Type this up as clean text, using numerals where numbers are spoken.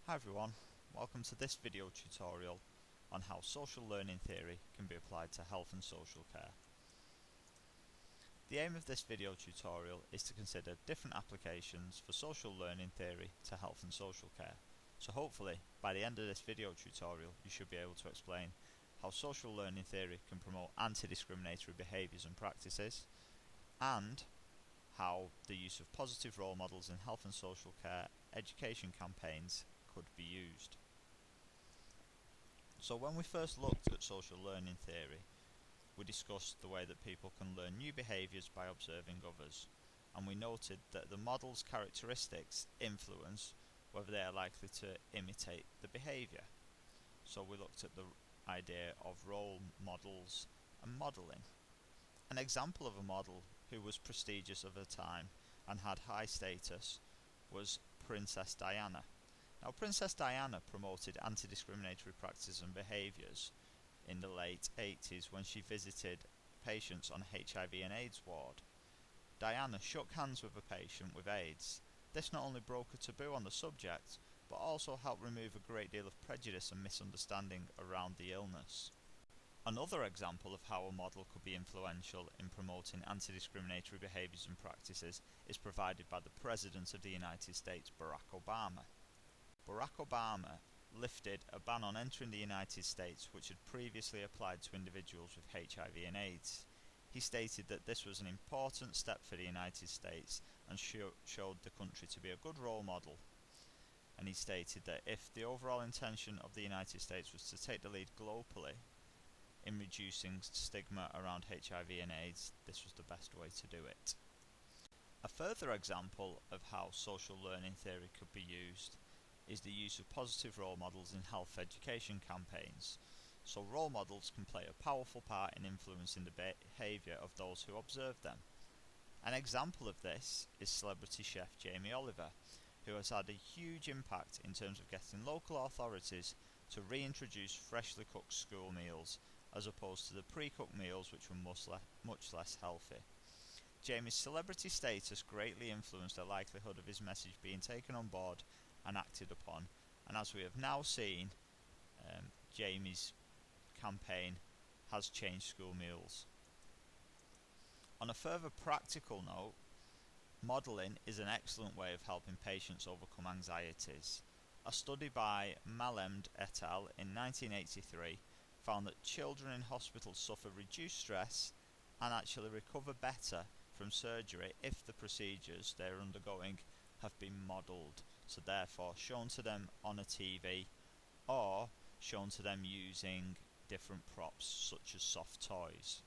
Hi everyone, welcome to this video tutorial on how social learning theory can be applied to health and social care. The aim of this video tutorial is to consider different applications for social learning theory to health and social care. So hopefully, by the end of this video tutorial, you should be able to explain how social learning theory can promote anti-discriminatory behaviours and practices, and how the use of positive role models in health and social care education campaigns could be used. So when we first looked at social learning theory, we discussed the way that people can learn new behaviours by observing others, and we noted that the model's characteristics influence whether they are likely to imitate the behaviour. So we looked at the idea of role models and modelling. An example of a model who was prestigious of her time and had high status was Princess Diana. Now, Princess Diana promoted anti-discriminatory practices and behaviours in the late 80s when she visited patients on HIV and AIDS ward. Diana shook hands with a patient with AIDS. This not only broke a taboo on the subject, but also helped remove a great deal of prejudice and misunderstanding around the illness. Another example of how a model could be influential in promoting anti-discriminatory behaviours and practices is provided by the President of the United States, Barack Obama. Barack Obama lifted a ban on entering the United States which had previously applied to individuals with HIV and AIDS. He stated that this was an important step for the United States and showed the country to be a good role model. And he stated that if the overall intention of the United States was to take the lead globally in reducing stigma around HIV and AIDS, this was the best way to do it. A further example of how social learning theory could be used is the use of positive role models in health education campaigns. So role models can play a powerful part in influencing the behaviour of those who observe them. An example of this is celebrity chef Jamie Oliver, who has had a huge impact in terms of getting local authorities to reintroduce freshly cooked school meals as opposed to the pre-cooked meals which were much less healthy. Jamie's celebrity status greatly influenced the likelihood of his message being taken on board and acted upon, and as we have now seen, Jamie's campaign has changed school meals. On a further practical note, modelling is an excellent way of helping patients overcome anxieties. A study by Malemd et al. In 1983 found that children in hospitals suffer reduced stress and actually recover better from surgery if the procedures they are undergoing have been modelled, so therefore shown to them on a TV or shown to them using different props such as soft toys.